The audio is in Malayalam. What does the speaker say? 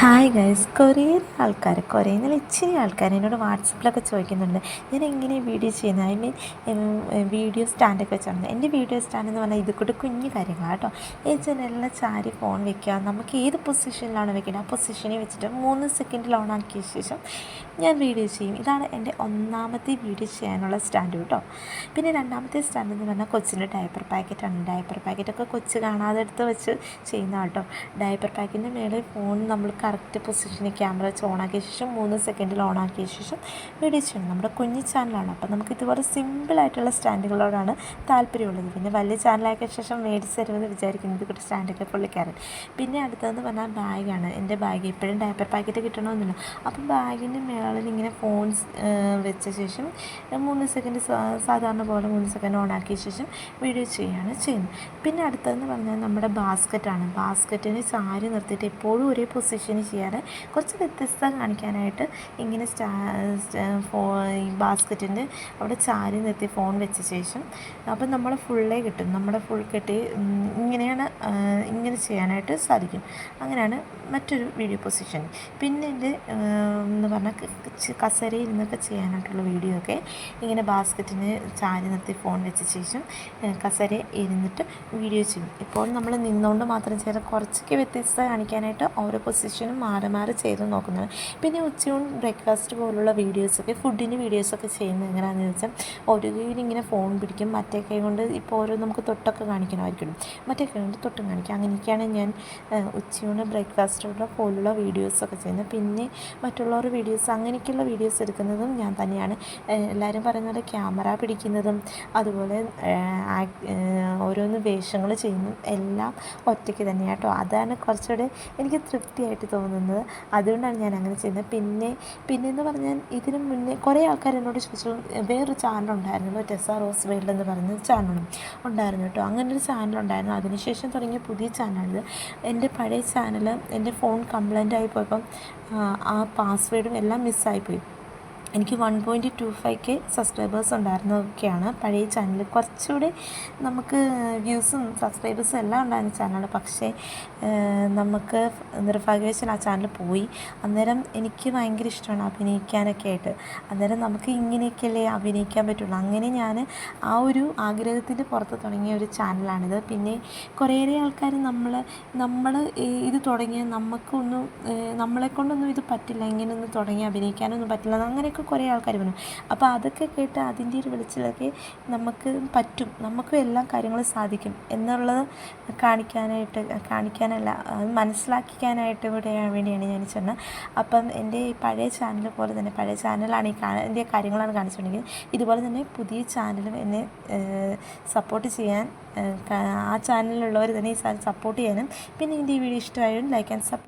ഹായ് ഗൈസ്, കുറേ ഇച്ചിരി ആൾക്കാർ എന്നോട് വാട്സപ്പിലൊക്കെ ചോദിക്കുന്നുണ്ട് ഞാൻ എങ്ങനെ വീഡിയോ ചെയ്യുന്നത്. ഐ മീൻ വീഡിയോ സ്റ്റാൻഡൊക്കെ വെച്ചാണ്. എൻ്റെ വീഡിയോ സ്റ്റാൻഡ് എന്ന് പറഞ്ഞാൽ ഇത് കൂടെ കുഞ്ഞു കാര്യങ്ങളാണ് കേട്ടോ. ജനലിൽ ചാരി ഫോൺ വെക്കുക, നമുക്ക് ഏത് പൊസിഷനിലാണ് വെക്കുന്നത് ആ പൊസിഷനിൽ വെച്ചിട്ട് 3 സെക്കൻഡിൽ ഓണാക്കിയ ശേഷം ഞാൻ വീഡിയോ ചെയ്യും. ഇതാണ് എൻ്റെ ഒന്നാമത്തെ വീഡിയോ ചെയ്യാനുള്ള സ്റ്റാൻഡ് കേട്ടോ. പിന്നെ രണ്ടാമത്തെ സ്റ്റാൻഡ് എന്ന് പറഞ്ഞാൽ കൊച്ചിൻ്റെ ഡയപ്പർ പാക്കറ്റാണ്. ഡയപ്പർ പാക്കറ്റൊക്കെ കൊച്ച് കാണാതെ എടുത്ത് വെച്ച് ചെയ്യുന്ന കേട്ടോ. ഡയപ്പർ പാക്കിൻ്റെ മേലെ ഫോൺ നമ്മൾ കറക്റ്റ് പൊസിഷനിൽ ക്യാമറ വെച്ച് ഓണാക്കിയ ശേഷം 3 സെക്കൻഡിൽ ഓണാക്കിയ ശേഷം വീഡിയോ ചെയ്യണം. നമ്മുടെ കുഞ്ഞു ചാനലാണ്, അപ്പോൾ നമുക്ക് ഇതുപോലെ സിമ്പിളായിട്ടുള്ള സ്റ്റാൻഡുകളോടാണ് താല്പര്യമുള്ളത്. പിന്നെ വലിയ ചാനലാക്കിയ ശേഷം മേടിച്ച് തരുമെന്ന് വിചാരിക്കുന്നത് കൂടി സ്റ്റാൻഡൊക്കെ പുള്ളിക്കാരൻ. പിന്നെ അടുത്തതെന്ന് പറഞ്ഞാൽ ബാഗാണ്. എൻ്റെ ബാഗ് എപ്പോഴും ഡയപ്പർ പാക്കറ്റ് കിട്ടണമെന്നില്ല, അപ്പം ബാഗിൻ്റെ മേളിൽ ഇങ്ങനെ ഫോൺ വെച്ച ശേഷം 3 സെക്കൻഡ് സാധാരണ പോലെ 3 സെക്കൻഡ് ഓണാക്കിയ ശേഷം വീഡിയോ ചെയ്യുകയാണ് ചെയ്യുന്നത്. പിന്നെ അടുത്തതെന്ന് പറഞ്ഞാൽ നമ്മുടെ ബാസ്ക്കറ്റാണ്. ബാസ്ക്കറ്റിന് ചാരി നിർത്തിയിട്ട് എപ്പോഴും ഒരേ പൊസിഷനിൽ ചെയ്യാതെ കുറച്ച് വ്യത്യസ്തത കാണിക്കാനായിട്ട് ഇങ്ങനെ ഈ ബാസ്ക്കറ്റിൻ്റെ അവിടെ ചാരി നിർത്തി ഫോൺ വെച്ച ശേഷം അപ്പം നമ്മൾ ഫുള്ളേ കിട്ടും. നമ്മുടെ ഫുൾ കെട്ടി ഇങ്ങനെയാണ് ഇങ്ങനെ ചെയ്യാനായിട്ട് സാധിക്കും. അങ്ങനെയാണ് മറ്റൊരു വീഡിയോ പൊസിഷൻ. പിന്നെ ഇത് എന്ന് പറഞ്ഞാൽ കസേരയിൽ നിന്നൊക്കെ ചെയ്യാനായിട്ടുള്ള വീഡിയോ ഒക്കെ ഇങ്ങനെ ബാസ്ക്കറ്റിന് ചാരി നിർത്തി ഫോൺ വെച്ച ശേഷം കസേര ഇരുന്നിട്ട് വീഡിയോ ചെയ്യും. ഇപ്പോൾ നമ്മൾ നിന്നുകൊണ്ട് മാത്രം ചെയ്താൽ കുറച്ചൊക്കെ വ്യത്യസ്തത കാണിക്കാനായിട്ട് ഓരോ പൊസിഷനും മാറി മാറി ചെയ്ത് നോക്കുന്നത്. പിന്നെ ഉച്ചയൂൺ ബ്രേക്ക്ഫാസ്റ്റ് പോലുള്ള വീഡിയോസൊക്കെ ഫുഡിൻ്റെ വീഡിയോസൊക്കെ ചെയ്യുന്നത് എങ്ങനെയാണെന്ന് ചോദിച്ചാൽ ഒരു കൈയിൽ ഇങ്ങനെ ഫോൺ പിടിക്കും, മറ്റേ കൈ കൊണ്ട് ഇപ്പോൾ ഓരോ നമുക്ക് തൊട്ടൊക്കെ കാണിക്കണമായിരിക്കും, മറ്റേ കൈ കൊണ്ട് തൊട്ടും കാണിക്കും. അങ്ങനെയൊക്കെയാണ് ഞാൻ ഉച്ചയൂണ് ബ്രേക്ക്ഫാസ്റ്റ് പോലുള്ള വീഡിയോസൊക്കെ ചെയ്യുന്നത്. പിന്നെ മറ്റുള്ളവരുടെ വീഡിയോസ് അങ്ങനെയൊക്കെയുള്ള വീഡിയോസ് എടുക്കുന്നതും ഞാൻ തന്നെയാണ്. എല്ലാവരും പറയുന്നത് ക്യാമറ പിടിക്കുന്നതും അതുപോലെ ഓരോന്ന് വേഷങ്ങൾ ചെയ്യുന്നതും എല്ലാം ഒറ്റയ്ക്ക് തന്നെയാണ് കേട്ടോ. അതാണ് കുറച്ചുകൂടെ എനിക്ക് തൃപ്തിയായിട്ട് തോന്നുന്നത്. അതുകൊണ്ടാണ് ഞാൻ അങ്ങനെ ചെയ്യുന്നത്. പിന്നെയെന്ന് പറഞ്ഞാൽ ഇതിന് മുന്നേ കുറേ ആൾക്കാർ എന്നോട് ചോദിച്ചു, വേറൊരു ചാനലുണ്ടായിരുന്നു, ടെസ റോസ് വേൾഡ് എന്ന് പറയുന്ന ചാനലും ഉണ്ടായിരുന്നു കേട്ടോ. അങ്ങനൊരു ചാനലുണ്ടായിരുന്നു. അതിനുശേഷം തുടങ്ങിയ പുതിയ ചാനൽ. എൻ്റെ പഴയ ചാനൽ എൻ്റെ ഫോൺ കംപ്ലൈൻ്റ് ആയി പോയപ്പം ആ പാസ്വേഡും എല്ലാം മിസ്സായിപ്പോയി. എനിക്ക് 1.25K സബ്സ്ക്രൈബേഴ്സ് ഉണ്ടായിരുന്നതൊക്കെയാണ് പഴയ ചാനൽ. കുറച്ചുകൂടി നമുക്ക് വ്യൂസും സബ്സ്ക്രൈബേഴ്സും എല്ലാം ഉണ്ടായിരുന്ന ചാനൽ. പക്ഷേ നമുക്ക് നിർഭാഗ്യവശാൽ ആ ചാനൽ പോയി. അന്നേരം എനിക്ക് ഭയങ്കര ഇഷ്ടമാണ് അഭിനയിക്കാനൊക്കെ ആയിട്ട്. അന്നേരം നമുക്ക് ഇങ്ങനെയൊക്കെയല്ലേ അഭിനയിക്കാൻ പറ്റുള്ളൂ. അങ്ങനെ ഞാൻ ആ ഒരു ആഗ്രഹത്തിൻ്റെ പുറത്ത് തുടങ്ങിയ ഒരു ചാനലാണിത്. പിന്നെ കുറേയേറെ ആൾക്കാർ നമ്മൾ ഇത് തുടങ്ങിയ നമുക്കൊന്നും നമ്മളെക്കൊണ്ടൊന്നും ഇത് പറ്റില്ല, ഇങ്ങനെയൊന്നും തുടങ്ങി അഭിനയിക്കാനൊന്നും പറ്റില്ല, അങ്ങനെയൊക്കെ കുറേ ആൾക്കാർ പറഞ്ഞു. അപ്പോൾ അതൊക്കെ കേട്ട് അതിൻ്റെ ഒരു വെളിച്ചിലൊക്കെ നമുക്ക് പറ്റും, നമുക്കും എല്ലാ കാര്യങ്ങളും സാധിക്കും എന്നുള്ളത് കാണിക്കാനല്ല മനസ്സിലാക്കിക്കാനായിട്ട് വേണ്ടിയാണ് ഞാൻ ചെന്നത്. അപ്പം എൻ്റെ ഈ പഴയ ചാനൽ പോലെ തന്നെ പഴയ ചാനലാണ് എൻ്റെ കാര്യങ്ങളാണ് കാണിച്ചിട്ടുണ്ടെങ്കിൽ ഇതുപോലെ തന്നെ പുതിയ ചാനലും എന്നെ സപ്പോർട്ട് ചെയ്യാൻ ആ ചാനലിലുള്ളവർ തന്നെ ഈ സപ്പോർട്ട് ചെയ്യാനും പിന്നെ എൻ്റെ ഈ വീഡിയോ ഇഷ്ടമായാലും ലൈക്ക് ആൻഡ് സപ്പോർട്ട്